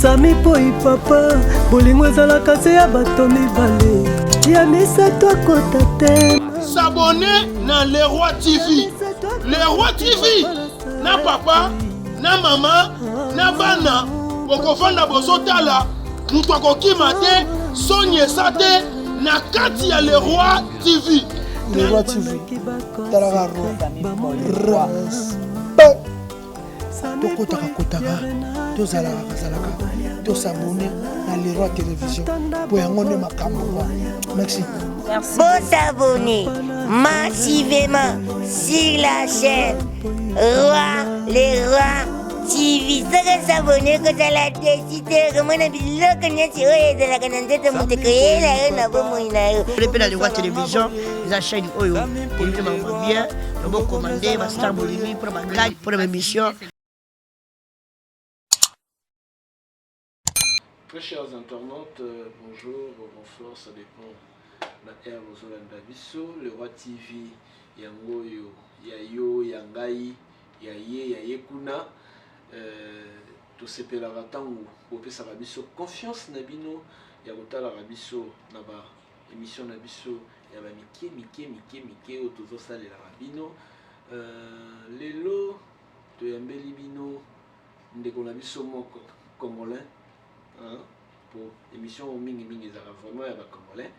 Sami poi papa bolingo ezalaka se ya bato mibale ya misato akota te. S'abonner na Le Roi TV. Le Roi TV na papa na mama na bana bokofanda bozotala mutu akokima te soni esa te na kati ya Le Roi TV. Le Roi TV talaka roi tokotaka tozalaka tosabone na Le Roi Télévision po yango nde makambo. Merci. Vous abonnez massivement sur la chaîne Le Roi TV. Saka s'abonner que ça la décidé comme on a dit là que nous sommes de la canette de monter créer la na bomo ina. Le Roi Télévision, la chaîne Oyo, évidemment bien, le bon commandé, ma star Bolivie pour ma grade, pour ma mission. Très chers internautes, bonjour, bonsoir, ça dépend. La ère Rosolanda Bisso, Le Roi TV, Yangoyo, Yayo, Yangai, Yaye, Yayekuna, tout ce que la ratangu, Opé Sarabiso, confiance Nabino, Yagota Rabiso, Naba, émission Nabiso, Yaba Mike, Otozo Sale la Rabino, Lelo, de Yambeli Bino, Ndekonabiso Moko, Congolais. Pour l'émission Mingi vraiment congolais.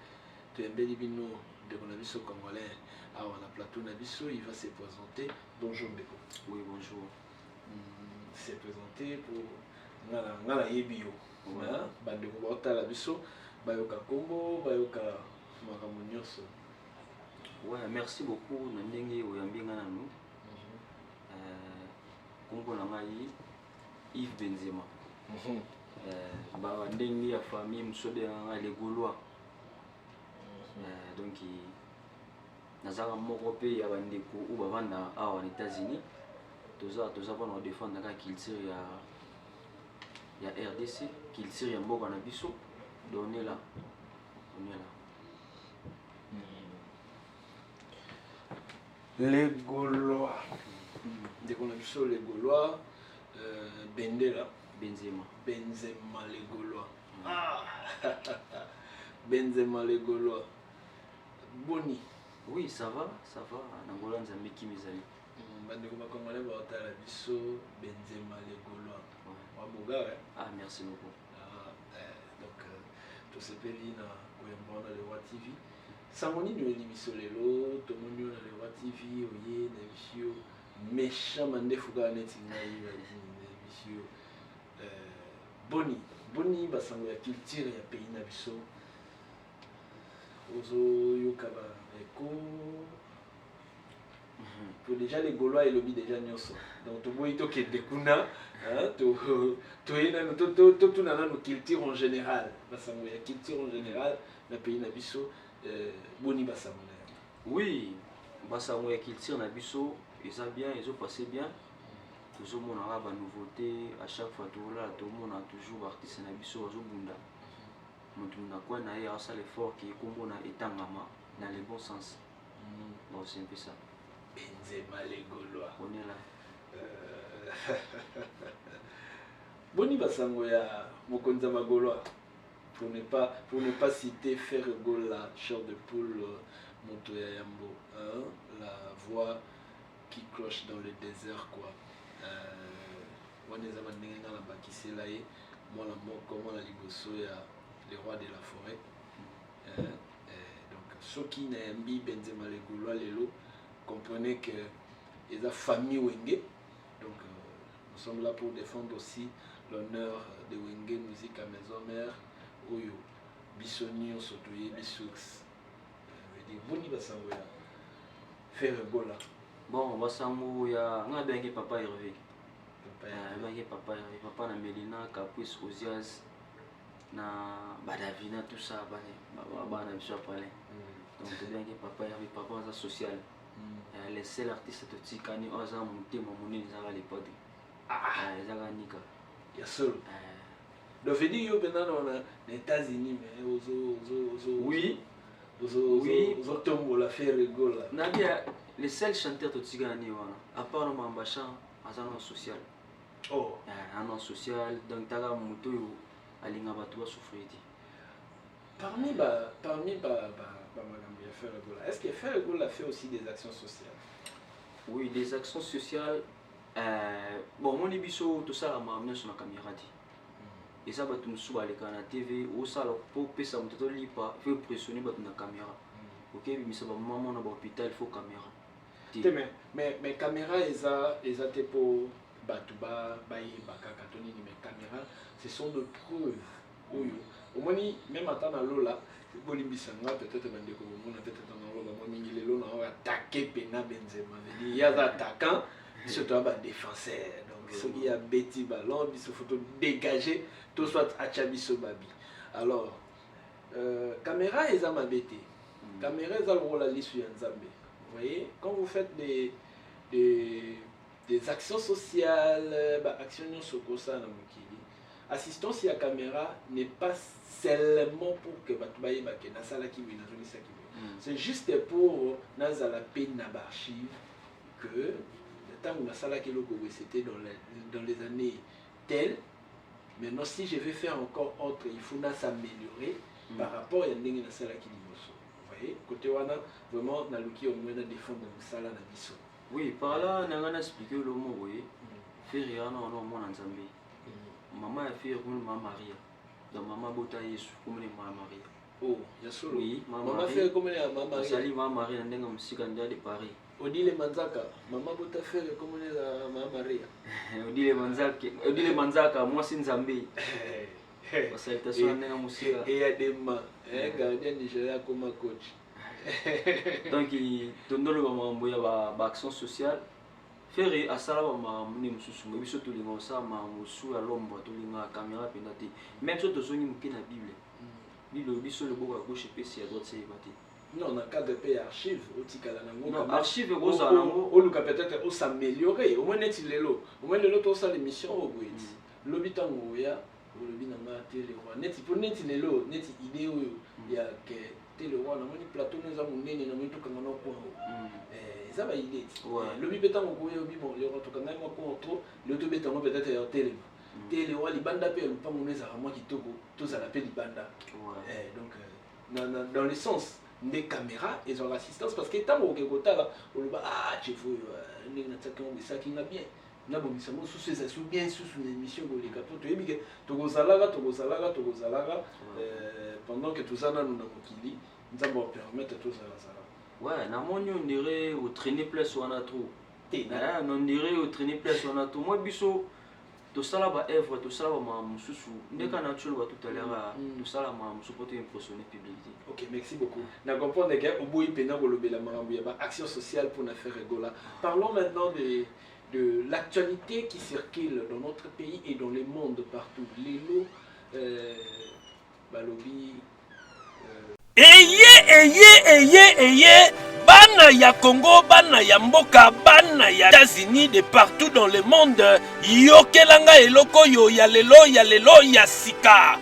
Tu es bel bino de Bonabiso congolais. Alors on a plateau Nabiso, il va se présenter. Bonjour Beko. Oui, bonjour. Se présenter pour Ngala Yebio. Bande Bota Labiso, Bayoka Kombo, Bayoka Maramonioso. Ouais, merci beaucoup. Nandenge Oyambinga Nanou. Kombo Nangayi Yves Benzema. Ndenge ya famille msode les Gaulois. Donc nazaka moko pe ya bandeko ou bavanda awa en États-Unis toza bana défendre la culture ya RDC, culture ya mboka na biso. On est là. Les Gaulois. Dès qu'on a vu ça, les Gaulois, Bendela. Benzema les Gaulois. Benzema les Gaulois. Boni. Oui, ça va. Nangola nzambe ki mizali. Bande ko bakongole ba otala biso Benzema les Gaulois. Wa boga. Ah, merci beaucoup. Donc to sepeli na koyamba na Le Roi TV. Samoni no émission lelo, to monyo na Le Roi TV oye na bisio méchant mande fuka neti ngai ba bisio. Boni basango ya culture ya pays na biso ozo yokaba eko to déjà les Gaulois et lobby déjà nyonso donc to boyi to kende kuna to ina to tunana no culture en général basango ya culture en général na pays na biso boni basango na. Oui, basango ya culture na biso eza bien, ils ont passé bien. Toujours mon arabe à nouveauté, à chaque fois tout là, tout le monde a toujours artiste na biso azo bunda. Mutu na kwa na ya ça l'effort qui kombo na etangama dans le bon sens. Bon, c'est un peu ça. Benzema les Gaulois. On est là. Boni basango ya mokonza ba Gaulois. Pour ne pas citer Frère Gola, chair de poule, Montoya Yambo, la voix qui cloche dans le désert quoi. On est à la bakisela et moi la mort la liboso ya les rois de la forêt. Donc ceux qui n'aiment pas Benzema les Gaulois lelo comprenez que ils ont famille Wenge. Donc nous sommes là pour défendre aussi l'honneur de Wenge musique à maison mère oyo bisonio sotoye bisux. Je dis boni basango ya faire gola. Bon, basango ya nga bengi papa Hervé. Papa na Melina, Caprice, Ozias, na Badavina, tout ça, bana biso parler. Donc bien que papa Hervé, papa ça social. Les seuls artistes de Tikani, on a monté mon monnaie dans l'époque. Zaga nika. Ya seul. Donc je dis yo pendant les États-Unis mais oui. Aux tombeaux la faire rigoler. Nadia, les seuls chanteurs de Tikani, à part le Mambachan, à social. en social donc taka moto yo alinga bato basouffrir te. Parmi magambo ya faire Egola, est-ce que faire Egola fait aussi des actions sociales? Oui, des actions sociales. Bon, mon biso tout ça la mamne sur la caméra dit. Et ça bato musu baleka na TV ou ça pour pesa moto lipa fait pressionner bato na caméra. OK, mais ça ba maman na hôpital il faut caméra. Mais caméra eza te pour bato ba bakaka toni mais caméra ce sont de preuves. Au moins même attend na lola bolimbisanga peut-être bandeko mona peut-être na lola moi mingi lelo na attaquer pena Benzema. Il y a attaquant surtout un défenseur. Donc ce qui a bêti ballon il faut dégager tout soit achabiso babi. Alors caméra eza mabete. Caméra eza le rôle à l'issue en Zambie. Vous voyez, quand vous faites des actions sociales, actions sokosa na mukili, assistance à caméra n'est pas seulement pour que batubaye bakena sala ki bina zoni sa ki. C'est juste pour nazala peine na archive que le temps où na sala ki logo c'était dans les années telles. Maintenant si je vais faire encore autre, il faut s'améliorer par rapport à ndenge na sala ki liboso. Côté wana vraiment na luki au moins na défendre musala na biso. Oui, par là na ngana expliquer le mot oui. Faire rien non mon Nzambe. Maman a fait comme maman Maria. Donc maman bota Yesu comme maman Maria. Oh, ya solo. Oui, maman fait comme maman Maria. Sali maman Maria ndenga musika ndia de Paris. Odile Manzaka, maman bota faire comme maman Maria. Odile Manzaka, moi c'est Nzambe. Salutation ndenga musika. Et Adema, gardien Nigeria comme coach. Donc tondo le mambo ya ba action sociale. Faire asala ba mamuni mususu mo biso to linga sa ma musu ya lombo to linga caméra penati. Même so to zoni muke na Bible. Bible biso le boka gauche pe si à droite c'est bati. Non, dans le cadre de pays archives, non, archives au Luka peut-être au s'améliorer. Au moins net lelo. Au moins lelo to ça l'émission au bout. L'obitango ya le binanga télé roi. Net pour net lelo, net idée il y a que télé roi na moni plateau nous avons nene na moni to kanga no ko. Ça va idée. Le bibetango ko yo bi bon le roi to kanga mo ko trop, le to betango peut-être ya télé. Télé roi libanda pe le pango neza moi kitoko, to ça l'appelle libanda. Donc dans le sens des caméras et ont l'assistance parce que tant que côté là on le tu faut n'est ça qui n'a bien na bon ça sous ces sous bien sous une émission pour les capteurs tu es bien to gozalaga pendant que tout ça nous na mokili nous allons permettre tout ça ouais na moni on dirait au traîner place on a trop on dirait au traîner place on a trop moi biso tout ça là va œuvre tout ça là va mususu ndeka naturel va tout à l'heure tout ça là ma mususu pour impressionner public. OK, merci beaucoup. Na comprendre que au bout pena kolobela marambo ya ba action sociale pour na faire Egola. Parlons maintenant de l'actualité qui circule dans notre pays et dans le monde partout. Lelo balobi Eye bana ya Congo, bana ya mboka, bana ya États-Unis, de partout dans le monde. Yokelanga eloko yo ya lelo ya sika.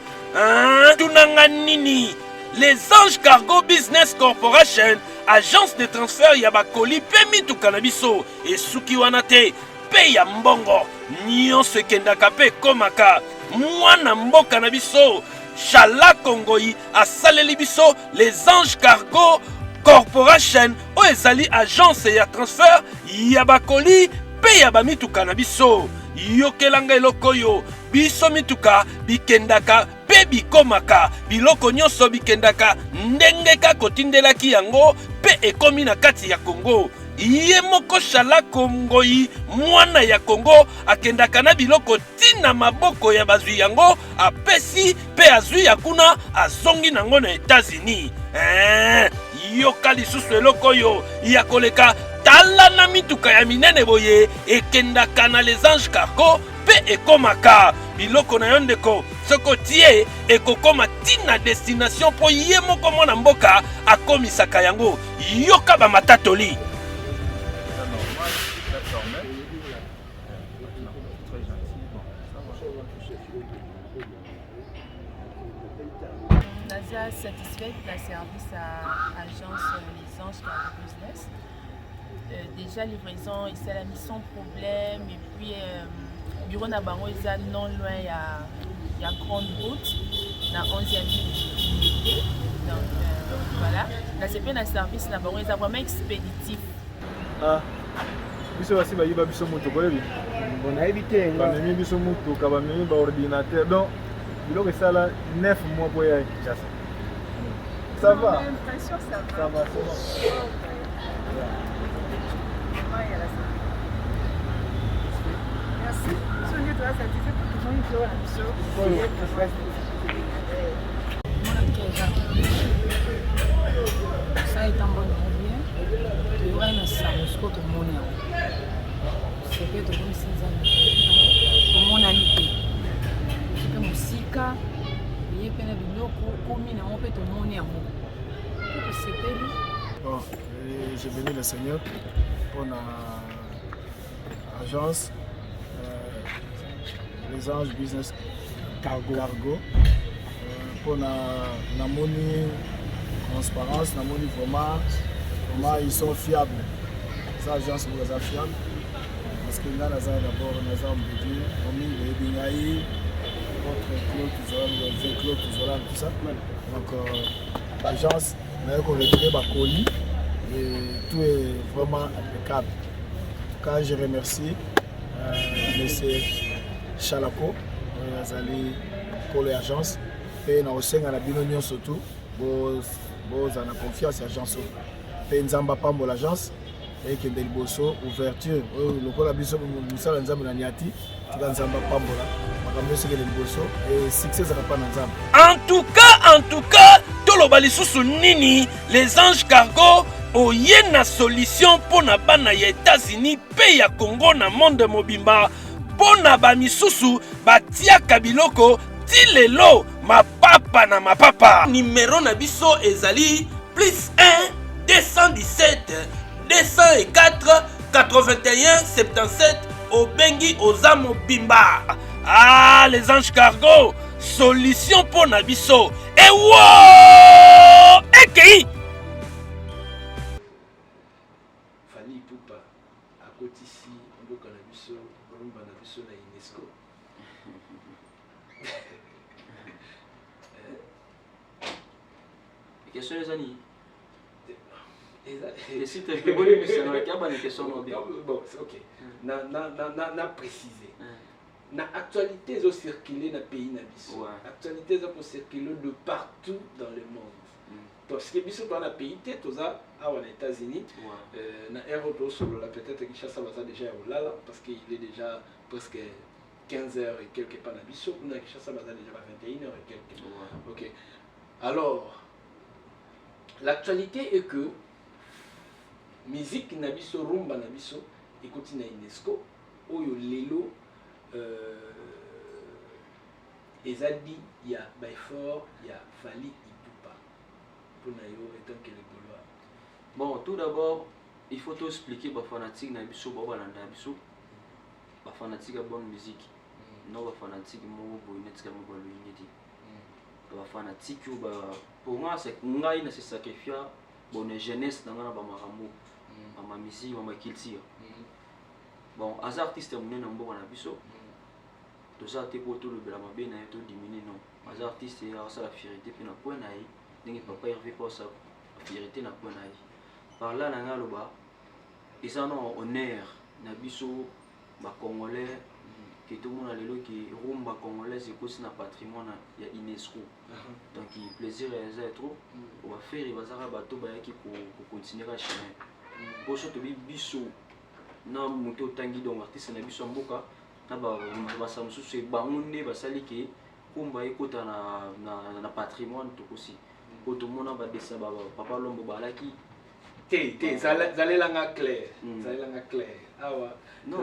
Tunanga nini? Les Anges Cargo Business Corporation, agence de transfert ya bakoli pe mitu kanabiso et suki wana te pe ya mbongo nyonso ekendaka pe komaka mwana mboka na biso Chala Kongoi asaleli biso les Anges Cargo Corporation o ezali agence ya transfert ya bakoli pe ya bamituka na biso yokelanga eloko yo biso mituka bikendaka pe bikomaka biloko nyonso bikendaka ndenge ka kotindelaki yango pe ekomi na kati ya Congo. Ye moko Chala Kongoi mwana ya Congo akendaka na biloko tina maboko ya bazwi yango apesi pe azwi ya kuna azongi nango na États-Unis. Yoka lisusu eloko yo ya koleka tala na mituka ya minene boye ekendaka na les Anges Cargo pe ekomaka biloko na yo ndeko soko tie ekokoma tina destination po ye moko mwana mboka akomisaka yango yoka ba matatoli. Naza satisfaite de la service à agence Les Anges Cargo Business. Déjà livraison, il s'est la mission problème et puis bureau na bango eza non loin ya grande route na 11e unité. Donc voilà, na c'est un service na bango eza vraiment expéditif. Ah, biso basi bayiba biso moto koyebi. Bon éviter Ba memi biso moto ka ba memi ba ordinateur. Donc biloko esala 9 mois pour ya Kinshasa. Ça va. Ça va, c'est bon. Merci. Sonia, tu vas satisfaire pour que j'en ai ça étant bon bien, tu auras une sens que tout le monde a. C'est que tout le monde s'est tout le monde a l'idée. C'est que musique, il y a plein de vidéos comme il y a un peu tout le monde a. C'est payé. Bon, je bénis le Seigneur pour l'agence les anges business cargo pour la monnaie transparence, la monnaie vraiment ils sont fiables. Ces agences vous êtes fiables parce que là d'abord nous avons dit on met les binaïs votre Claude Zola tout ça. Donc l'agence n'a qu'on retrouve ma colis et tout est vraiment impeccable. Quand je remercie monsieur Chalako pour l'agence et na osenga na bino nyonso surtout vous en a confiance à l'agence et nzamba pambo l'agence et que del bosso ouverture le ko la biso musala nzamba na niati tika nzamba pambo la makambo seke del bosso et succès ça pas na nzamba. En tout cas toloba lisusu nini les anges cargo oye na solution pona bana ya États-Unis pe ya Congo na monde mobimba pona ba misusu batiaka biloko ti lelo mapapa na mapapa. Numéro na biso ezali +1 217 204 81 77 obengi oza mobimba. Ah, les anges cargo solution pona biso ewo ekei Fally Ipupa akotisi mboka na biso rumba na biso na UNESCO. Question les amis. Et si tu as bonne mission, il y a une question. Bon, c'est ok. Na préciser. Na actualité zo circuler na pays na biso. Actualité zo circuler de partout dans le monde. Parce que biso dans la pays té toza aux États-Unis. Na aéroport solo la peut-être que Kinshasa va déjà au là parce qu'il est déjà presque 15h et quelque part na biso, na Kinshasa va déjà à 21h et quelque. OK. Alors l'actualité est que musique na biso rumba na biso ekoti na UNESCO oyo lelo ezadi ya Bayfort ya Fally Ipupa pour na yo étant que le Gaulois. Bon, tout d'abord il faut tout expliquer ba fanatique na biso ba balanda biso ba fanatique à bonne musique non ba fanatique mo bonet ka mo ba lunyeti ba fanatique ba pour moi c'est ngai na se sacrifier bonne jeunesse dans na ba makambo ma musique ma culture. Bon, as artiste mon na mboka na biso to ça te pour tout le bela mabe na to diminuer non. As artiste ya ça la fierté pe na point na yi ndenge papa Hervé pour ça fierté na point na yi. Par là na ngaloba et ça non honneur na biso ba congolais que tout le monde a lelo qui rumba congolais c'est aussi na patrimoine ya UNESCO. Donc il plaisir est trop on va faire il va ça bateau ba qui pour continuer à chemin. Pour surtout biso na moto tangi donc artiste na biso mboka na ba samsu c'est bangunde basali ke kumba ekota na patrimoine to aussi pour tout le monde ba dessa ba papa lombo balaki zalelanga clair zalelanga clair awa non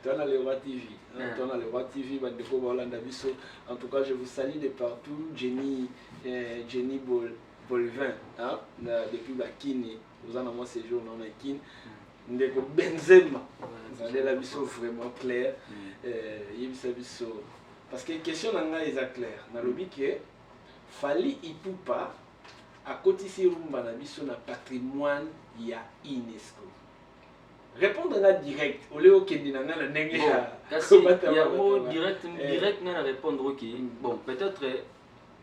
toi le Roi TV toi le Roi TV bandeko ba Holanda biso en tout cas je vous salue de partout Jenny Bolvin hein depuis la Kini vous en avez séjour dans la Kini ndeko Benzema zalela biso vraiment clair yebisa biso parce que question nanga est clair na lobi que Fally Ipupa akotisi rumba na biso na patrimoine ya UNESCO répondre là direct au lieu que dit nanga la ndenge il y a mot direct na répondre OK bon peut-être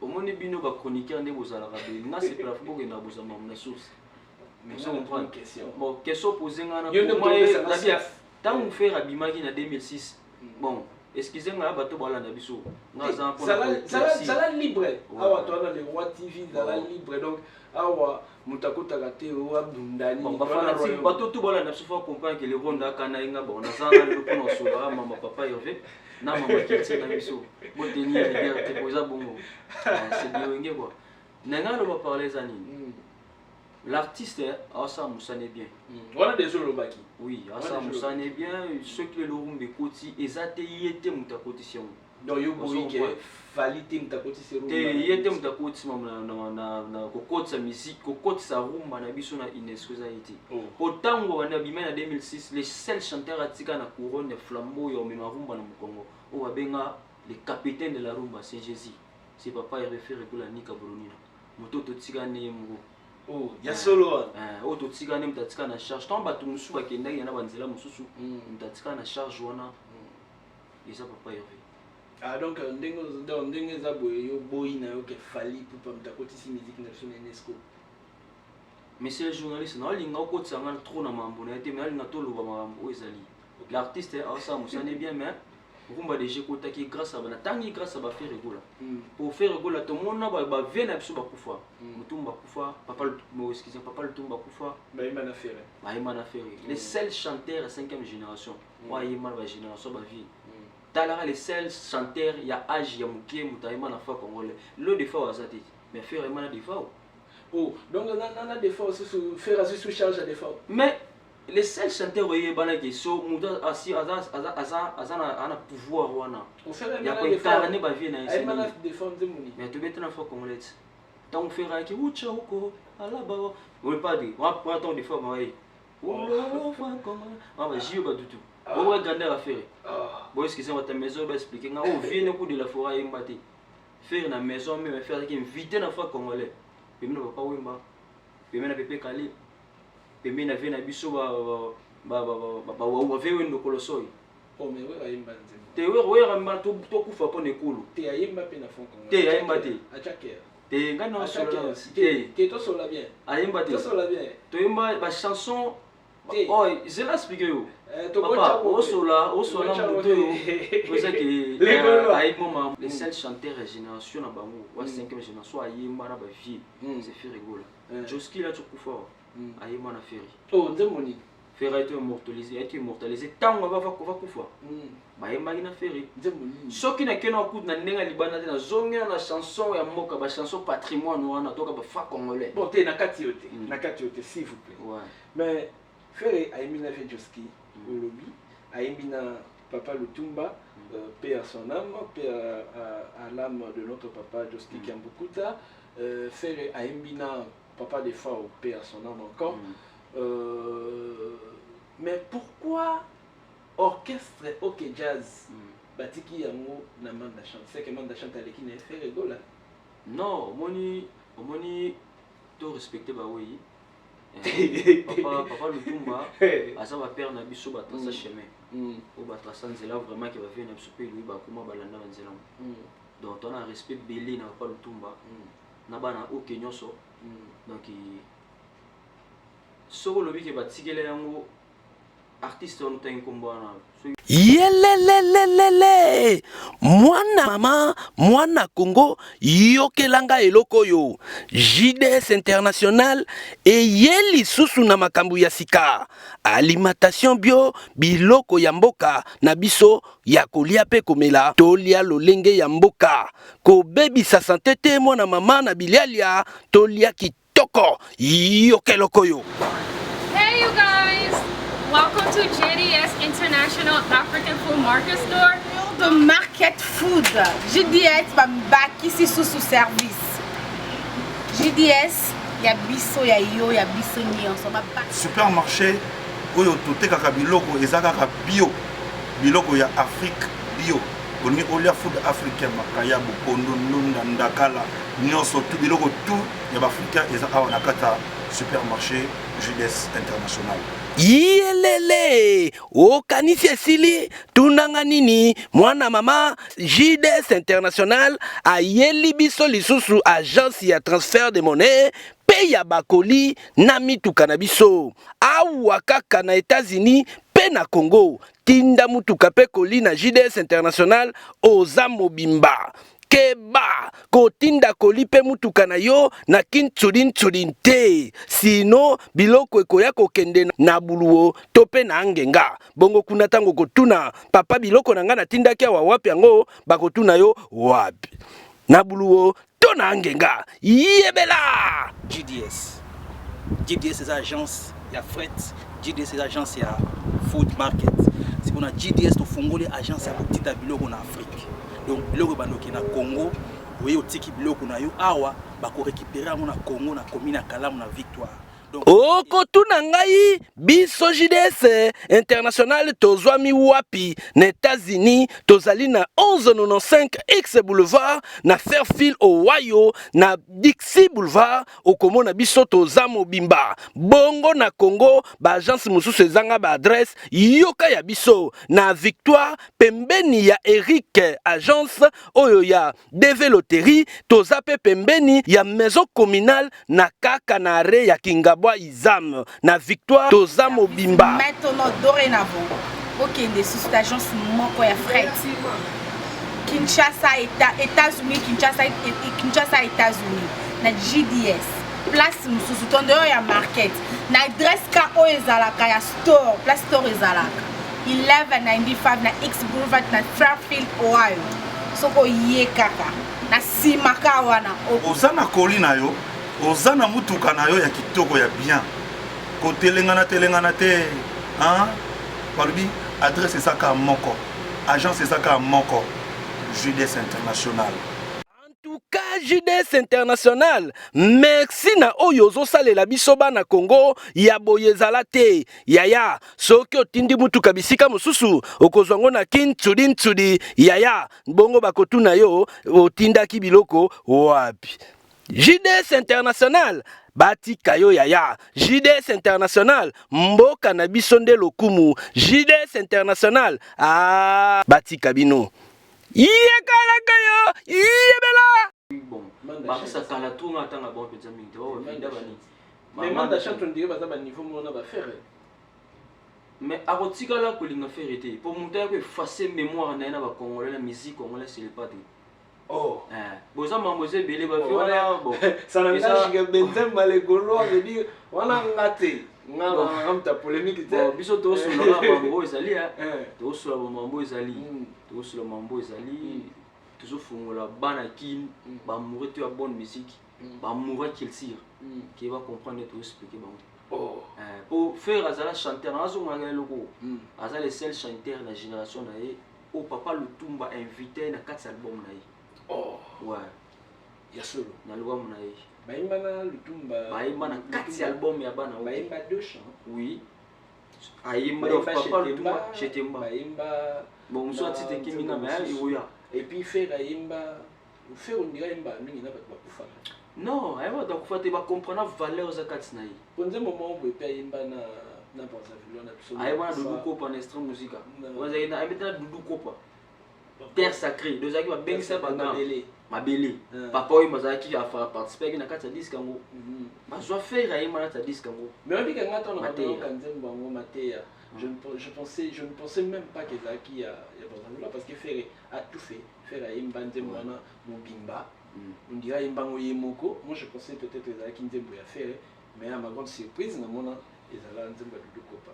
au moins bino ba chroniqueur ne bozala rabé nga c'est pour que na bozama na source mais ça comprendre bon question posée ngana pour moi tant on fait rabimaki na 2006 bon excusez-moi bato bala na biso nga za ça libre awa toi le roi TV ça libre donc awa mutakota kate wa bundani bon bato tout bala na biso faut comprendre que le ronda kana inga bon na zanga le kono sola mama papa Hervé na mama kitse na biso bo tenir liberté poza bongo c'est bien quoi nanga lo ba parler zani l'artiste Asa Moussane bien. Voilà des gens lobaki. Oui, Asa Moussane bien, ceux qui le rumbe koti ezate yete mutakoti sion. Donc yo boyi ke valité mutakoti serum. Te yete mutakoti na kokoti sa musique, kokoti sa rumba na biso na UNESCO za yete. Potango wana bima na 2006, les seuls chanteurs atika na couronne flambeau yo mema rumba na Congo. O babenga les capitaines de la rumba, c'est Jésus. C'est papa il réfère pour la Nika Bolonina. Moto to tika ne mgo. Oh, ya solo oh to tika ne mtatika na charge tant batu musu bakenda yana banzela mususu mtatika na charge wana eza papa Hervé. Ah donc ndenge za boye yo boyi na yo ke fali pour pas mtakoti si musique nationale UNESCO. Monsieur le journaliste na linga ko tsanga trop na mambo na été mais linga to loba mambo ezali. L'artiste Asa Moussane bien mais rumba de jekota qui grâce à bana tangi grâce à ba faire rigola pour faire rigola to mona ba vena biso ba kufa mutumba kufa papa mo excusez papa le tumba kufa ba imana faire les seuls chanteurs à 5e génération moi yema ba génération ba vie talara les seuls chanteurs ya âge ya mukie mutaima na fa congolais le des fois azati mais faire imana des fois oh donc na des fois faire sous charge des fois mais les seuls chanteurs yebana qui so muta asi azana pouvoir wana ya ko incarner ba vie na ici mais tu bête na fois congolais tant faire qui ucha huko alaba on pas dire on prend ton des fois moi oh on va jio ba dutu on va gagner à faire bon excusez moi ta maison va expliquer nga on vient coup de la forêt mbati faire na maison mais faire qui inviter na fois congolais puis nous pas wemba puis na pepe kali pembe na vena biso ba wa vendo kolosoi oh mais ouais ayimba nzembo te we ramba to kufa po nekulu te ayimba pe na fond Congo te ayimba te achake te ngana solo te to sola bien ayimba te to sola bien to yimba ba chanson oh je l'explique yo papa o sola mbuto yo oza ke ayimba les seuls chanteurs génération na bango wa 5e génération ayimba na ba vie c'est fait rigola Joski là tu kufa ayimba na Ferry oh ndemoni Ferry a été immortalisé tant on va kufa ba yimba na Ferry ndemoni soki na kena coup na ndenga libana na zonga na chanson ya mboka ba chanson patrimoine wana toka ba fa congolais bon te na kati yote s'il vous plaît ouais mais Ferry ayimba na Joski au lobby ayimba na Papa Lutumba paix à son âme paix à l'âme de notre papa Joski Kiambukuta Ferry ayimba na Papa des fois au paix à son âme encore. Mais pourquoi orchestre OK jazz batiki yango na manda chante c'est que manda chante avec une fait rigolo là non moni to respecter ba oui papa Lutumba asa ba père na biso ba trasa chemin o ba trasa nzela vraiment qui va venir na biso pe lui ba kuma balanda nzela donc on a respect belé na papa Lutumba na bana OK nyonso donc soko lobi ke batikele yango artiste on ta nkombo na yelelelelele mwana mama mwana Congo yokelanga eloko yo JDS International eyeli susu na makambu ya sika alimentation bio biloko ya mboka na biso ya kolia pe komela tolia lolenge ya mboka ko bebisa santé te mwana mama na bilialia tolia kitoko yokeloko yo. Hey you guys, welcome to JDS International African Food Market Store. The market food. JDS baki si sous service. JDS ya biso ya yo ya biso nyonso ba supermarché oyo totekaka biloko ezaka bio biloko ya Afrique bio. Oni olia food africain makaya bokondo ndunda ndakala nyonso tu biloko tu ya ba africain ezaka na kata supermarché JDS International. Yelele okanisi esili tunanga nini mwana mama JDS International ayeli biso lisusu agence ya transfert de monnaie pe ya bakoli na mituka na biso awa kaka na États-Unis pe na Congo tinda mutuka pe koli na JDS International oza mobimba keba kotinda kolipe mutuka na yo na kintsulin te sino biloko ekoya kokende na buluo tope na angenga bongo kuna tango kotuna papa biloko na nga natindaki awa wapi yango bakotuna yo wapi na buluo to na angenga yebela GDS eza agence ya fret GDS eza agence ya food market sikona GDS tofungoli agence ya kotita biloko na Afrique. Donc biloko bandoki na Congo oye otiki biloko na yo awa bako récupérer ngo na Congo na commune ya Kalamu na Victoire. okotuna ngai biso JDS International tozwami wapi na États-Unis tozali na 1195 X Boulevard na Fairfield Ohio na Dixie Boulevard okomona biso toza mobimba bongo na Congo ba agence mususu ezanga ba adresse yoka ya biso na Victoire pembeni ya Eric agence oyo ya DV Loterie toza pe pembeni ya maison communale na kaka na are ya Kingabwa Izam na Victoire toza mobimba. Maintenant dorénavant okende sous agence moko ya fret Kinshasa États-Unis Kinshasa États-Unis na GDS place mususu tondo ya market na adresse ka o ezalaka ya store place store ezalaka 1195 na X Boulevard na Fairfield Ohio soko ye kaka na simaka wana ozana koli na yo ozana mutuka na yo ya kitoko ya bien kotelengana te hein parbi adresse saka moko agence saka moko JDS International. En tout cas JDS International merci na oyo ozosalela biso bana Congo ya boyezala te yaya soki otindi mutuka bisika mosusu okozwango na kintsulin yaya bongo bakotuna yo otindaki biloko wapi. JDS International batika yo yaya JDS International mboka na biso nde lokumu JDS International batika bino yekalaka yo yebela bon bakisa kala tunga tanga bon peza mingi wa vinda bani mais manda chanton dire baza ba niveau mona ba faire mais arotika la kolinga faire te pour monter que effacer mémoire na ba congolais la musique congolaise c'est pas tout. Oh, boza mamboze belé ba viona bon ça n'engage que Benzem Malégolo veut dire on a ngate ngam ta polémique te biso to so la mambo ezali to so la mambo ezali to so la mambo ezali toujours fongola bana kin ba mourir tu a bonne musique ba mourir qu'il tire qui va comprendre tout expliquer bon oh pour faire azala chanteur azo nganga loko azala le seul chanteur de la génération na ye au papa Lutumba invité na 4 albums na ye. Oh ouais ya solo na album na ye baimba na Lutumba baimba na 4 albums ya bana baimba 2 chants oui aimba papa Lutumba chetemba baimba bon so tite kiminga mais iwoya et puis faire aimba faire on dirait aimba mingi na ba kufa non aimba donc faut te ba comprendre valeur za katina ye ponze moment où pe aimba na pour ça vilo na biso aimba dudu kopa na extrême musique waza ina aimba dudu kopa terre sacrée deux aki ba bengisa ba mabele papa oyo mazaki a faire participer na kati ya disque ngo bazwa faire aimba na ta disque ngo mais on dit que ngata on a kanzembo ngo mateya je ne pensais même pas que Zaki a là parce que faire a tout fait faire aimba nzembo na mobimba on dirait aimba ngo yemoko moi je pensais peut-être que Zaki nzembo ya faire mais à ma grande surprise na mona ezala nzembo dudu kopa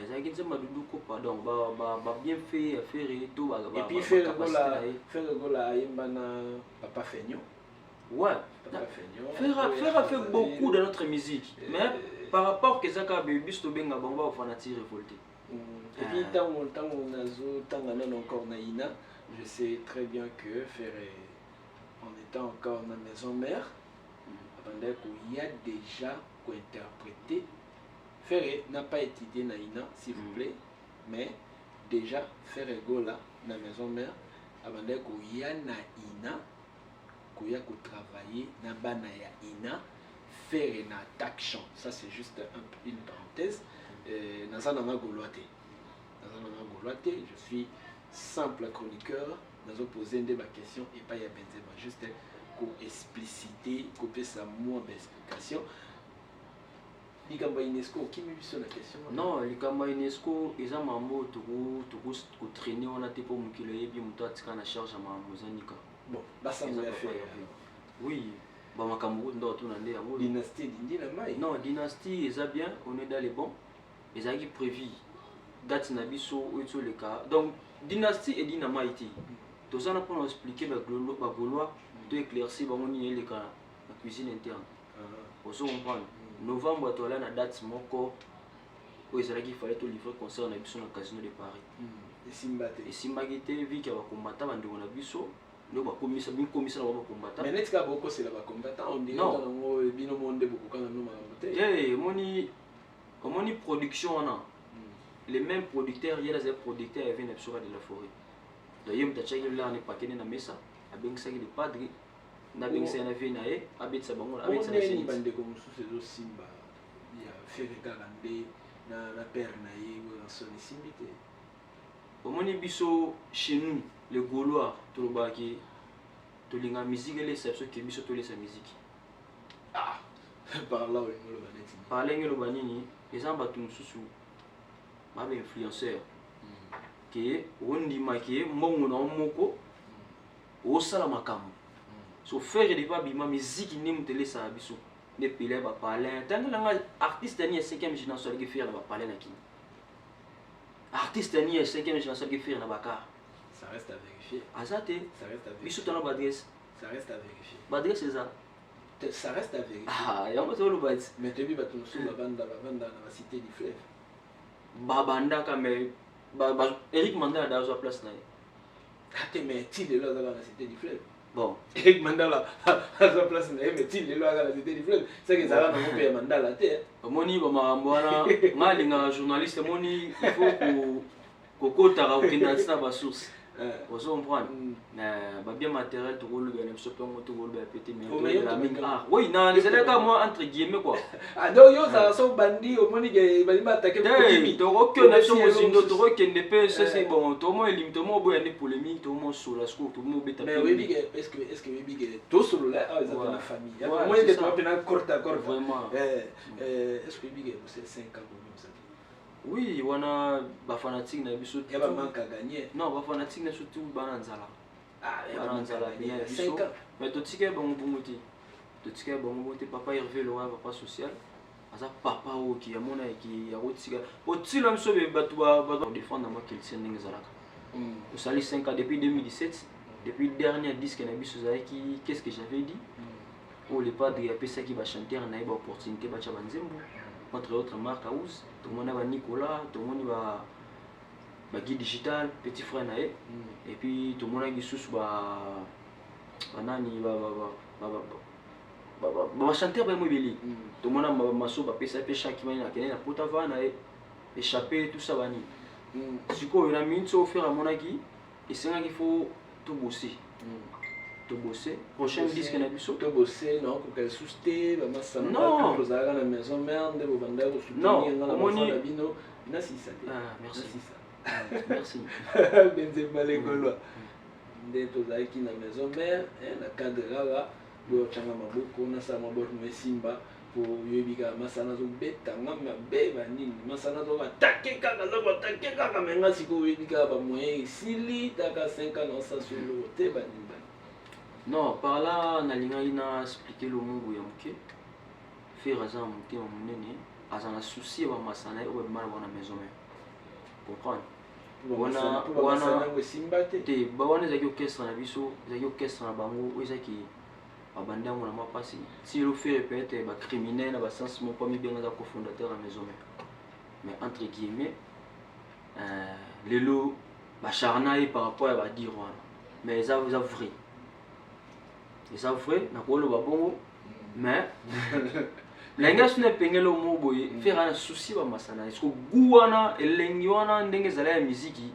Zaki nzembo dudu kopa donc ba bien fait faire tout et puis faire gola aimba na papa Feignon ouais faire a fait beaucoup de notre musique mais par rapport que Zaka bebis to benga bamba au fanatique révolté. Et puis tant on a encore naïna, je sais très bien que faire en étant encore dans la maison mère, pendant qu'il y a déjà interprété, faire n'a pas étudié naïna s'il vous plaît, mais déjà faire gola dans la maison mère, avant qu'il y a naïna, qu'il y a travailler dans bana ya ina. Faire un attaque chant, ça c'est juste une parenthèse. Nazananga Goloate. Je suis simple chroniqueur. Nous avons posé des questions et pas y a Benzema. Juste pour expliciter, couper sa moins d'explication. Likamba UNESCO, qui m'a vu sur la question? Non, Likamba UNESCO, ils ont mambo tout traîner on a été pour m'kilo et bien m'ta tika na charge à ma mozanika. Bon, bah ça m'a fait. Oui, bah ma Cameroun doit tout n'ander à moi. Dynastie d'Indie la maille. Non, dynastie, ils ont bien, on est dans les bons. Ils ont prévu date nabiso ou tout les cas. Donc dynastie et dynamite. Tout ça, on peut expliquer la Gaulois, tout éclaircir, on y est les cas, la cuisine interne. Pour ça, on prend. Novembre, tu as la date, mon corps, où il fallait tout livrer concert dans le casino de Paris. Et Simbagite, vu qu'il y a un combattant dans le biso, nous avons commis ça, bien commis ça dans le combattant. Mais n'est-ce pas beaucoup c'est là combattant? On dirait que le binôme de beaucoup quand nous avons une production, les mêmes producteurs, il y a des producteurs qui viennent sur de la forêt. D'ailleurs, tu as là, on est paquet dans la mesa, avec ça, il est pas de. Na bien c'est na vie na e abit sa bango abit sa c'est bande comme sous ces simba il y a fait regarder na père na e ou son simbité au moni biso chez nous les Gaulois to lo baki to linga musique les c'est qui biso to les sa musique ah par là on le baneti par là ngelo banini les amba tout susu ba influenceur que on dit maquiller mbongo na moko o sala makambo. So faire des pas bima musique ni mutele sa biso ne pile ba parler tant que l'anga artiste ni 5e génération qui faire ba parler na ki artiste ni 5e génération qui faire na baka ça reste à vérifier azate ça reste à vérifier biso tana badresse ça reste à vérifier badresse c'est ça ça reste à vérifier ah ya mto lo bad mais tu ba tout sur la bande na la cité du fleuve babanda ka mais Eric Mandela dans sa place na ate mais ti de là dans la cité du fleuve. Bon, Eric Mandela à sa place na mais ti de là dans la cité du fleuve. C'est que ça va nous payer Mandela té. Moni ba mambwana ngalinga journaliste moni il faut ko kota ka kinda tsina ba source. Vous comprenez? Bah bien matériel tout le bien so pengo tout le bien pété mais la mine ah oui non les élèves moi entre guillemets quoi. Ah donc yo ça sont bandits au moni que ba lima attaquer pour limite donc aucun nation mozindo to que ne peut c'est bon tout moi limite tout moi boy polémique tout moi sur la scope tout moi beta. Mais oui big est-ce que big tout sur là ah ils ont la famille. Moi il est pas bien corte à corps vraiment. Est-ce que big c'est 5 ans ça? Oui, wana ba fanatique na biso ya ba manque à gagner. Non, ba fanatique na surtout bananzala. Ah, bananzala bien biso. Mais to tike bango bongote. To tike bango bongote papa Hervé Laurent papa social. Asa papa o ki ya mona ki ya rotika. O tilo mso be batu ba défendre moi qu'il tient ndenge zalaka. Au sali 5 ans depuis 2017, depuis dernier disque na biso za ki qu'est-ce que j'avais dit? Oh les padres ya pesa ki ba chanter na ba opportunité ba cha banzembo. Entre autres marques house, tout le monde a Nicolas, tout le monde a Guy Digital, petit frère nae, et puis tout le monde a Guy Sous, banani, chanter ba mobili, tout le monde a masso, pesa pesa qui m'a na potava nae, échappé tout ça bani. Si quoi, il a mis au faire à mon agui, et c'est là qu'il faut tout bosser. De bosser. Prochain disque na biso. De bosser, non, pour qu'elle souste, maman ça non. Vous avez la maison merde, vous vendez au soutenir, non, merci ça. Ah, merci. Merci. Benzema les Gaulois. Des tozaki qui na maison mère, na cadre là, do changa maboko na sa maboko mesimba pour yebika masana zo beta ngama beba nini masana zo attaquer kaka menga siko yebika ba moyen sili taka 5 ans ça sur le te ba nini. Non, par là, on a expliqué le monde où il y a un faire un monté en monnaie, à un souci à Massana ou mal à la maison. Comprendre? On a des orchestres à Bisso, des orchestres à Bango, où ils ont abandonné mon amour passé. Si le fait peut être criminel, à sens, mon premier bien dans cofondateur à la maison. Mais entre guillemets, les lots, charnaï par rapport à dire, mais ils ont vrai. Et ça vrai, na ko lo babongo mais lenga sune pengelo mo boye faire un souci ba masana est-ce que guana elengi wana ndenge zala ya musique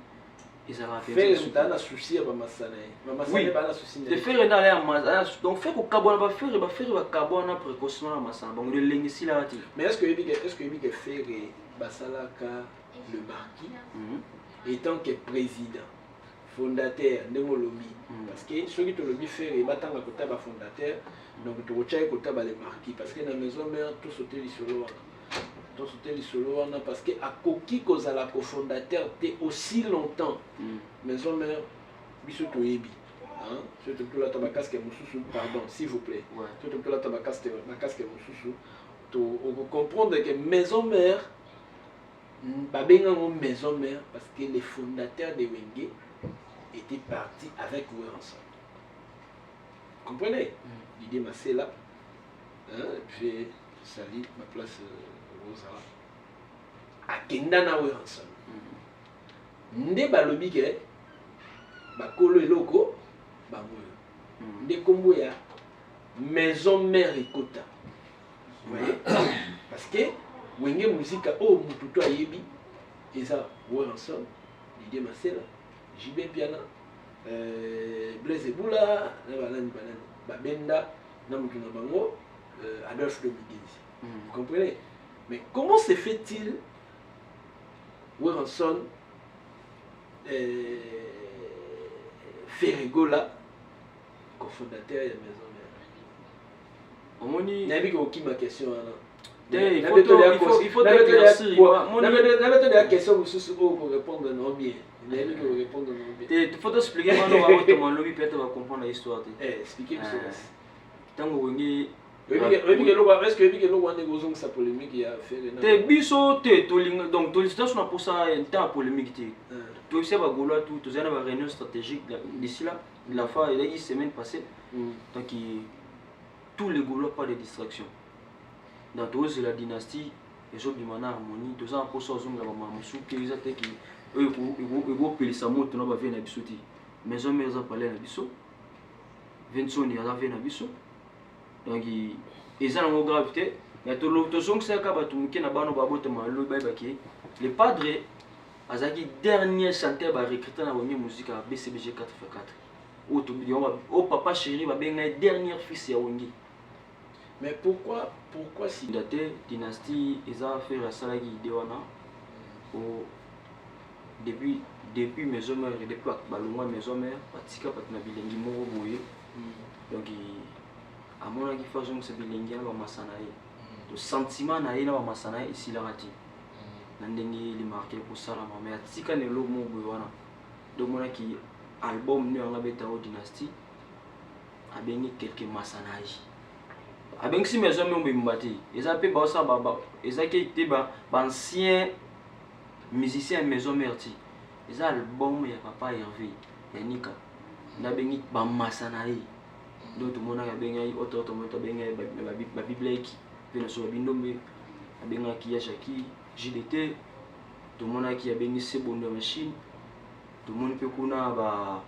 ezala faire un souci ba masana ba na souci de faire dans la masana donc faire ko kabona ba faire ba kabona précocement masana bango elengi sila ati mais est-ce que faire basalaka le marquis étant que président fondateur ndenge olobi parce que soki tolobi faire ebatanga kota bafondateur donc tokotyaki kotaba le marquis parce que na maison mère tosote lisolo wana parce que akoki kozala cofondateur te aussi longtemps maison mère biso toyebi surtout tolata bakasque mosusu pardon s'il vous plaît surtout tolata bakasque mosusu comprendre que maison mère babengango maison mère parce que les fondateurs de Wenge étaient partis avec eux ensemble. Comprenez? L'idée m'a là. J'ai sali ma place Rosa. À Kendana eux ensemble. Nde balobi ke bakolo eloko bango. Nde kombo ya maison mère ekota. Vous voyez? Parce que Wenge musique oh mututo ayebi eza eux ensemble. L'idée m'a là. JB Piana, Blaise Eboula, Babenda, Namukina Bango, Adolphe Dominguez. Vous comprenez? Mais comment se fait-il Werenson Ferregola, cofondateur de la maison mère? Il y a ma question. Il faut la question pour répondre non bien. Il faut expliquer comment lobby peut comprendre l'histoire. Expliquez ça. Tant que est-ce que vous sa polémique il a fait biso donc l'hésitation pour ça un temps polémique tout ça va gaulois tout ça va réunion stratégique d'ici là la fois il y a une semaine passée donc tous les gaulois pas de distraction dans tous la dynastie les autres du mana harmonie tout ça pour ça aux hommes là mamusu qui ils attaquent eux ils pelisa moto na ba vient na bisoti maison mais ça parler na biso Vincent il a fait na biso donc ils ont une gravité mais tout le temps que ça va tout muke na bano ba bote malo ba baki le padre azaki dernier chanteur ba recruter na bonne musique à BCBG 4x4 au papa chéri ba benga dernier fils ya Wenge. Mais pourquoi si daté dynastie ils ont fait la salle qui dewana au depuis maison mère depuis balongwa maison mère patika patna bilengi moko boye donc à mon avis façon que c'est bilengi na ba masana ye to sentiment na ye na ba masana ye ici la rati na ndenge li marqué pour ça la mais atika ne lo mo boye wana donc mon qui album ni nga beta au dynastie abengi quelques masana ye abengi si maison mère mbimbati ezape ba ça baba ezaki te ba ancien musicien maison mère ti les albums ya papa Hervé ya Nika na bengi ba masana ye donc tout le monde a bengi autre monde bengi ba bibliothèque pena so bindombe benga ki ya Jackie JDT tout le monde a qui a bengi Sebondo machine tout le monde peut kuna ba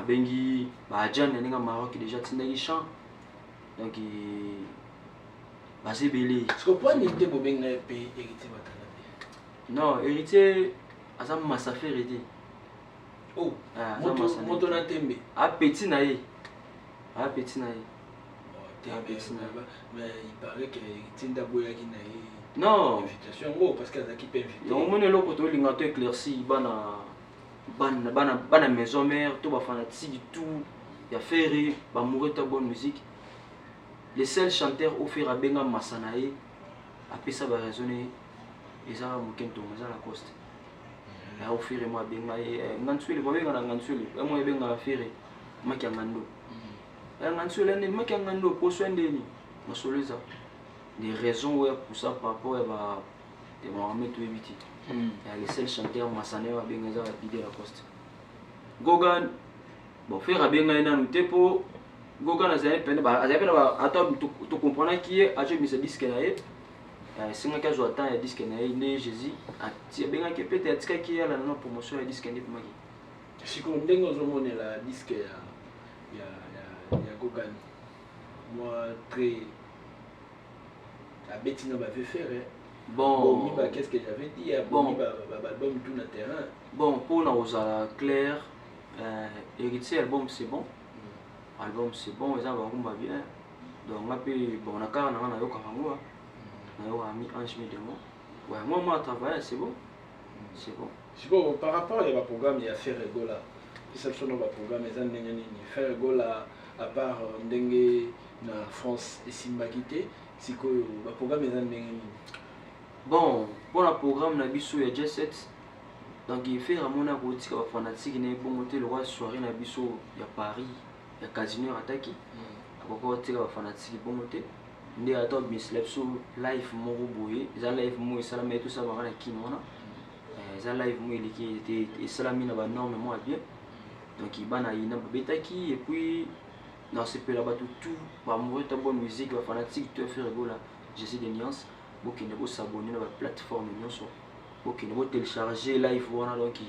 bengi ba Jan ninga Maroc déjà tindaki chant donc ba sebele je comprends ni te bo benga pe héritier batana. Non, héritier, azam massafé héritier. Oh, moto na tembe. A petit naïe. A petit naïe. Mais il paraît que héritier d'Aboya qui naïe. Non. Invitation gros parce qu'elle a qui peut inviter. Donc mon élo koto lingato éclairci bana maison mère tout ba fanatique du tout. Ya ferré, ba mourir ta bonne musique. Les seuls chanteurs offerts à benga masanae après ça va raisonner. Ils ont mukento mais à la coste là au fur et moi benga nganswele ba benga nganswele moi benga afere makangando nganswele ne makangando pour soin de ni masoleza des raisons ouais pour ça par rapport à de Mohamed to éviter les seuls chanteurs masane ba benga za bidé la coste Gogan bon faire benga ina nutepo Gogan azay pena ba attends tu comprends qui est a je me disque là si on a joué tant et disque na ine Jésus a bien que peut-être qu'il y a la promotion et disque ni pour si on dengo zo la disque ya Gogan moi très la Bettina m'avait fait bon qu'est-ce que j'avais dit bon album tout na terrain bon pour na osala clair héritier album c'est bon ils ont bien donc on a bon na car na yoka fango na yo ami ange medemo Ouais, moi, travailler, c'est bon. C'est bon. Par rapport à programme, il y a faire Egola. Puis ça, c'est un programme, faire Egola à part Ndengue na France et Simbakité. C'est quoi le programme est bon, pour le programme, il y a déjà 7. Donc, il fait un mon agotique à fanatique, il y a bon monter le roi soirée, il y a Paris, il y a Casino Ataki. Pourquoi tu as fanatique bon monter? Il y a d'autres mislapso live moro boye, ils ont live mo et ça met tout ça dans la kimona. Ils ont live mo qui était et ça la mine va énormément bien. Donc il bana il n'a pas betaki et puis dans ce pays là-bas tout va mourir ta bonne musique, va fanatique tu faire go là. J'essaie des nuances, pour qu'il ne pas s'abonner à la plateforme nuance. Pour qu'il ne pas télécharger live voilà donc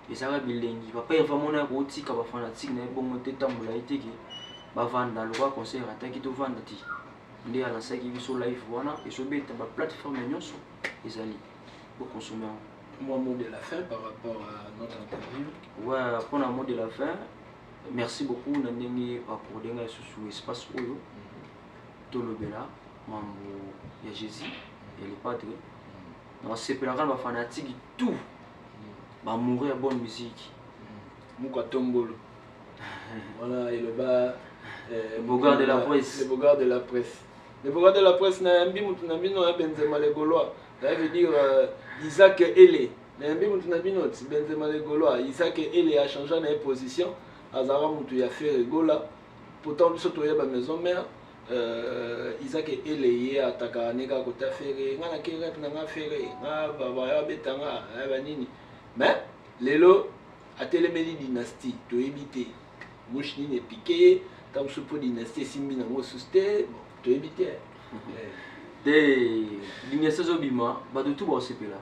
et ça va building, il va pas vraiment na route ka va fanatique na bon monter tambola été qui va vendre dans le roi conseil attaque to vendre ti. Ndé à la salle qui sur live voilà et sur bête la plateforme nuance les alliés pour consommer. Moi mot de la fin par rapport à notre interview. Ouais, pour un mot de la fin. Merci beaucoup Nandenge pour denga sous espace oyo. Tolobela, mambo ya Jésus et les padres. Dans ces pèlerins va fanatique tout. Va mourir bonne musique. Mouka Tombolo. Voilà, et le bas le bogard de la presse. Le bogard de la presse. Le bogard de la presse na yambi mutu na bino ya Benzema les Gaulois. Ça veut dire Isaac Ele. Na yambi mutu na bino Benzema les Gaulois. Isaac Ele a changé na position. Azara mutu ya fait Gola. Pourtant biso to ya ba maison mère. Isaac Ele ye ataka neka ko ta faire ngana ke rep na nga faire nga ba ya betanga ba nini. Mais lelo a télémélie dynastie to éviter. Mouchni ne piqué. Tam supo dynastie simbi na mo susté. To éviter. Des dynasties obima, bah de tout bon c'est là.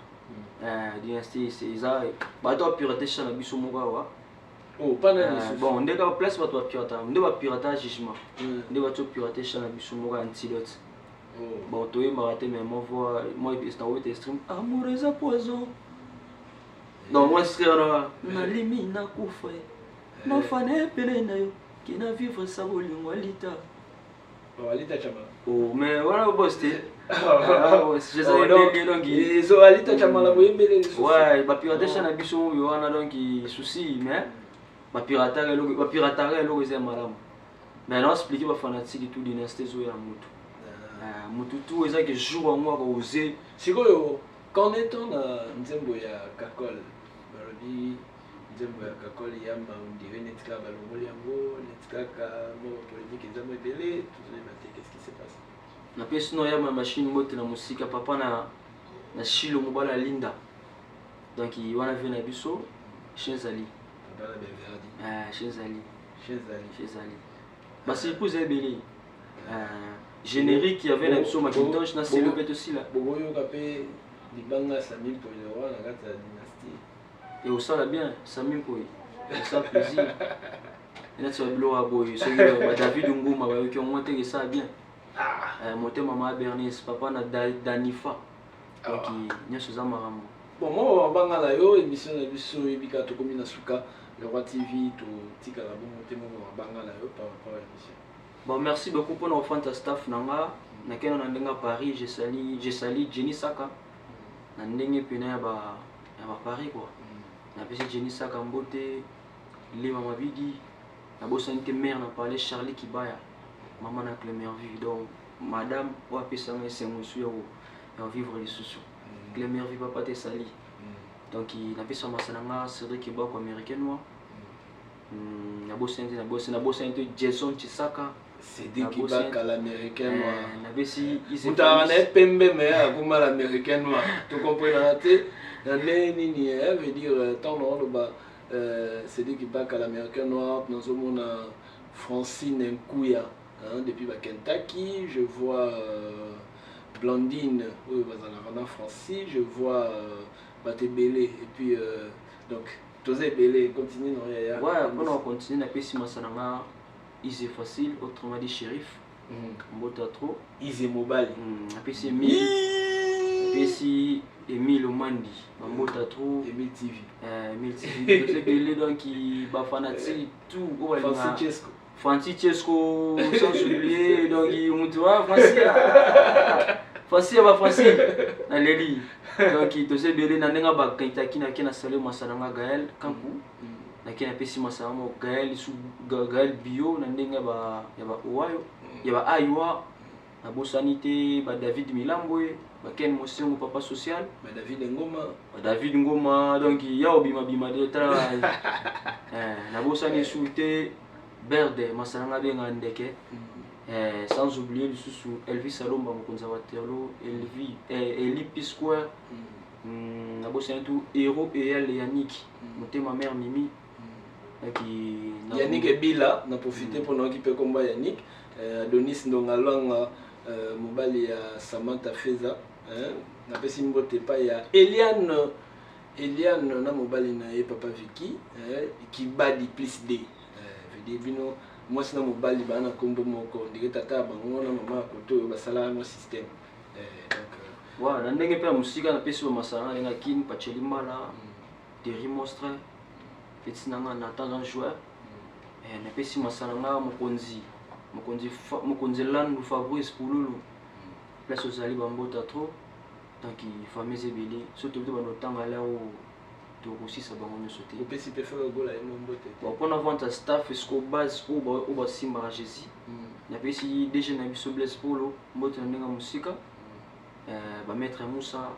Dynastie c'est ça. Bah toi pirater chez la biso mogawa. Oh pas na bon on est dans place bah toi pirater, on va pirater jugement. On va toi pirater chez la biso moga antidote. Bon toi il m'a raté mais moi c'est en haut stream. Amour est à poison. Non moi c'est là. Na limi na kufa. Na fane pele na yo. Qui na vivre ça bolingo alita. Alita chama. Oh mais voilà boss t'es. Ils ont alita chama la boyembele. Ouais, ba pirater chez na biso yo ana donc souci mais ba pirater lo c'est malam. Mais non expliquer ba fanatique tout dynastie zo ya mutu. Mutu tout ça que jour en moi oser. Sikoyo quand est-on na nzembo ya Kakol. Balobi nzembo ya Kakol yamba on dirait netka balongoli yango netka ka mo politique ezamo ebele tout les matés qu'est-ce qui se passe? Na pesi no ya ma machine moto na musika papa na shilo mobala linda. Donc il wana vient na biso Chenzali. Papa la Belverdi. Chenzali. Bah c'est pour ebele. Générique qui avait la biso Macintosh na c'est le bête aussi là. Boboyo kapé libanga Samim pour le roi na gata dynastie. Et au ça là bien Samim pour ça plaisir. Et là tu vas blow à boy so David Ngoma ba qui ont monté ça bien. Monté maman Bernice papa na Danifa. Donc il y a chose à marambo. Bon moi banga la yo émission na biso ebika to komi na suka le roi TV to tika la bon monté mo banga la yo par rapport à l'émission. Bon merci beaucoup pour nos fans staff nanga na kena na ndenga Paris j'ai sali Jenny Saka na ndenge pena ya ba Paris quoi. Na pesi Jenny Saka mbote Lima Mabidi na bosante mère na parler Charlie Kibaya maman na Clémer vie donc madame ou apesa nga c'est monsieur ya vivre les sous Clémer vie papa te sali donc il na pesa masananga Cédric Kibako américain noir na bosante Jason Chisaka c'est des qui back à l'américain noir. Na besi vous t'en pembe mais comme l'américain noir. Tu comprends la tête? Na nini veut dire tant non le bas c'est des qui back à l'américain noir. Nous avons Francine Nkouya depuis Kentucky. Je vois Blandine dans Francis. Je vois Batebele et puis donc Tosé Belé continue non ya. Ouais, bon on continue na pesi masananga. Easy facile, autrement dit shérif. Mbota trop. Easy mobile. Apesi Emile Omandi. Mbota trop. Emile TV. Emile TV. C'est que les donc qui ba fanatique tout. Francesco sans oublier donc il monte Francia. facile ba facile na leli donc to se belé na ndenga ba kintaki na kina salé masalanga Gaël Kankou na kina pesi masalamo Gaël su Gaël bio na ndenga ba ya ba owayo ya ba aywa na bosanité ba David Milambwe ba Ken Mosengo papa social ba David Ngoma donc ya obima bima de tra na bosani souté Berde masalanga benga ndeke sans oublier le sous Elvis Salomba mon conservateur Eli Pisquare na bosani tout héros et elle Yannick monter ma mère Mimi qui Yannick et Bila na profiter pour nous occuper combat Yannick Adonis Ndongalanga mobali ya Samantha Feza na pesi mbote pa ya Eliane na mobali na ye papa Vicky qui badi plus D veut bino moi sina mobali bana kombo moko ndike tata bango na mama koto basala mo système donc wa na ndenge pe musika na pesi masala nga kin pacheli mala Terry Monstre petsinanga na Nathan joueur na pesi masala nga mokonzi Landu Fabrice Poululu place aux ali bambota trop donc il faut mes ebeli surtout de banotanga là où to aussi ça bango ne sauter au pesi pe faire gola et mbote bon pour avoir un staff esco base ou ba simba Jésus na pesi déjà na biso Blaise Polo mbote na ndenga musika ba maître Moussa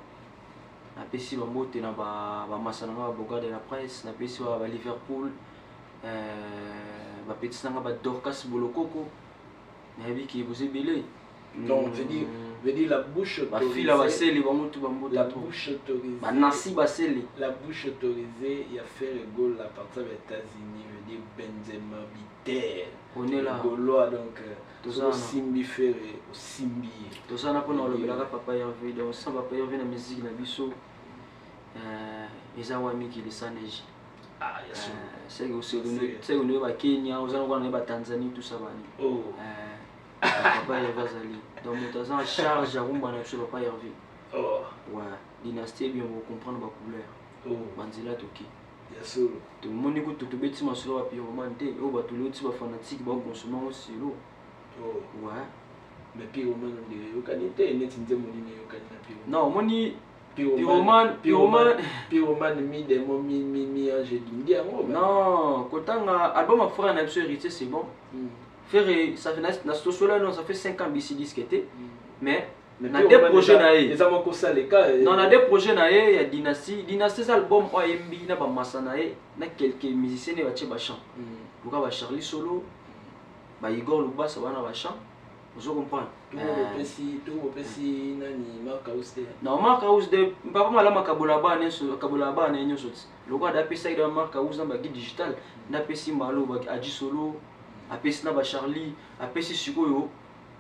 na pesi ba mbote na ba masana ba boga de la presse na pesi ba Liverpool ba petit nanga ba Dorcas Bolokoko na bi ki vous ebeli donc veut dire la bouche autorisée la bouche autorisée la bouche autorisée il y a fait le goal à partir des États-Unis veut dire Benzema Biter on est là Gaulois donc tout Simbi Ferré au Simbi tout ça n'a pas dans le blaga papa Hervé donc ça papa Hervé na musique na biso eza wami ki lisaneji c'est aussi c'est on va Kenya on va Tanzanie tout ça bani papa Hervé Zali donc nous avons charge à rumba na biso papa Hervé ouais dynastie bien vous comprendre ba couleur banzila toki yaso to moni ko to beti masolo wa pyromane te o ba to loti ba fanatique ba consommer aussi lo ouais mais pyromane on dirait yo kanité net nzemo ni yo kanina pyromane non moni pyromane mi demo mi ange dingi ngo non kotanga album a frère na biso héritier c'est bon faire ça fait na solo non ça fait 5 ans bisi disque était mais na des projets na ye ezama ko ça les cas non na des projets na ye ya dynastie album OMB na ba masana ye na quelques musiciens ne ba che ba chant luka ba Charlie Solo ba Igor Lubasa bana ba chant vous comprenez tout le pesi nani Mark Auste non Mark Auste papa mala makabola ba ne nyoso luka da pesa ida Mark Auste ba guide digital na pesi malo ba Aji Solo apesi na ba Charlie apesi sikoyo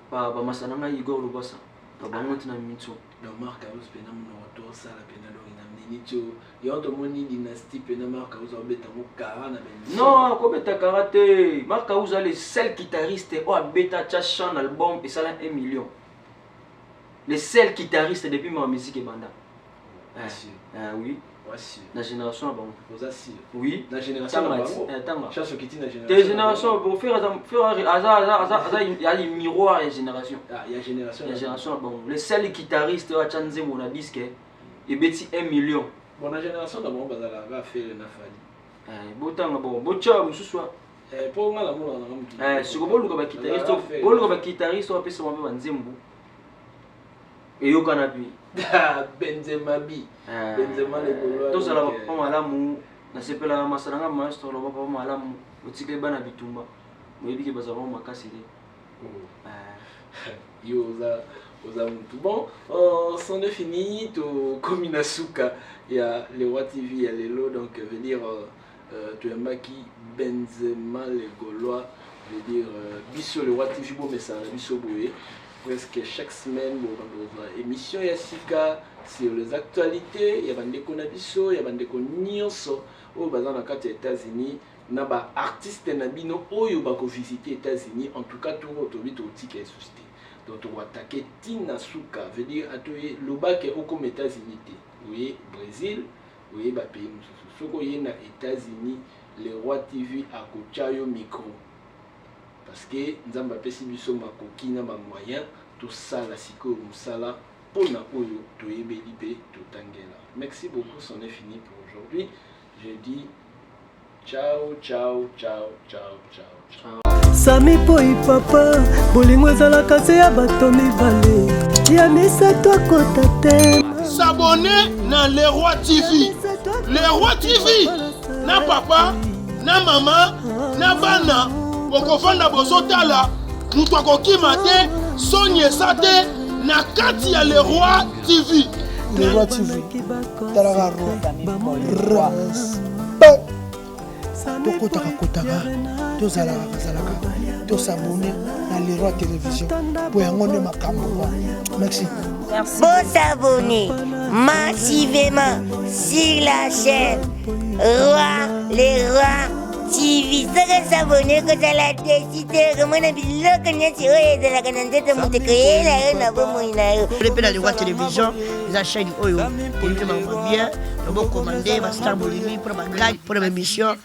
ba masana na Igor Lubasa bangotina mito donc Mark Auste pena mon retour ça la pena do ina minito yo to moni dynastie pena Mark Auste obeta mo kara na ben non ko beta karate Mark Auste le seul guitariste o abeta cha chant album et ça là 1 million le seul guitariste depuis ma musique banda oui la génération bon vous assure oui la génération tanga chasse qui na génération des générations pour faire il y a les miroirs et génération il y a génération bon le seul guitariste a chanté mon disque et beti 1 million bon la génération d'abord bazala va faire na fali botanga bon bocha mususwa pour ngala mo na siko boluka ba guitariste o pesa mo ba nzembu et yo kanapi Benzema le Gaulois to sala pa malamu na sepela masalanga maestro lo pa malamu otike bana bitumba moyebi ke bazaba makasi de yo oza mutu bon c'en est fini to Kominasuka il y a le Roi TV il y a lelo donc veut dire tu maki Benzema le Gaulois veut dire biso le Roi TV bon mais ça biso boye presque chaque semaine dans émission Yassika sur les actualités il y a des konabiso il y a des konyoso au bazan na kati États-Unis na ba artiste na bino oyo ba ko visiter États-Unis en tout cas tout auto bito ticket société donc on va attaquer Tina Suka veut dire atoye lobake au comme États-Unis oui Brésil oui ba pays soko yena États-Unis le Roi TV a kochayo micro parce que nzamba pesi biso makoki na ba moyen tout ça la siko musala pona oyo toyebeli pe totangela. Merci beaucoup, c'en est fini pour aujourd'hui. Je dis ciao, ciao, ciao, ciao, ciao, ciao. Sami poi papa, bolingo ezalaka se ya bato mibale. Ya misato akota te. S'abonner na Le Roi TV. Le Roi TV. Na papa, na mama, na bana. Bokofanda bozotala. Mutu akokima te, sonyesa te. Na kati ya Le Roi TV. Le Roi TV. Talaka roi. Tokotaka tozalaka tosabone na Le Roi télévision po yango nde makambo. Merci. Vous s'abonner massivement sur la chaîne Les Rois TV. Vous s'abonner que ça la décidé que mon ami là que n'y a de la canette de mon décret là na bon moyen. Le Roi télévision, la chaîne oyo, et bien, on va commander, va star bolimi pour ma grade pour ma mission.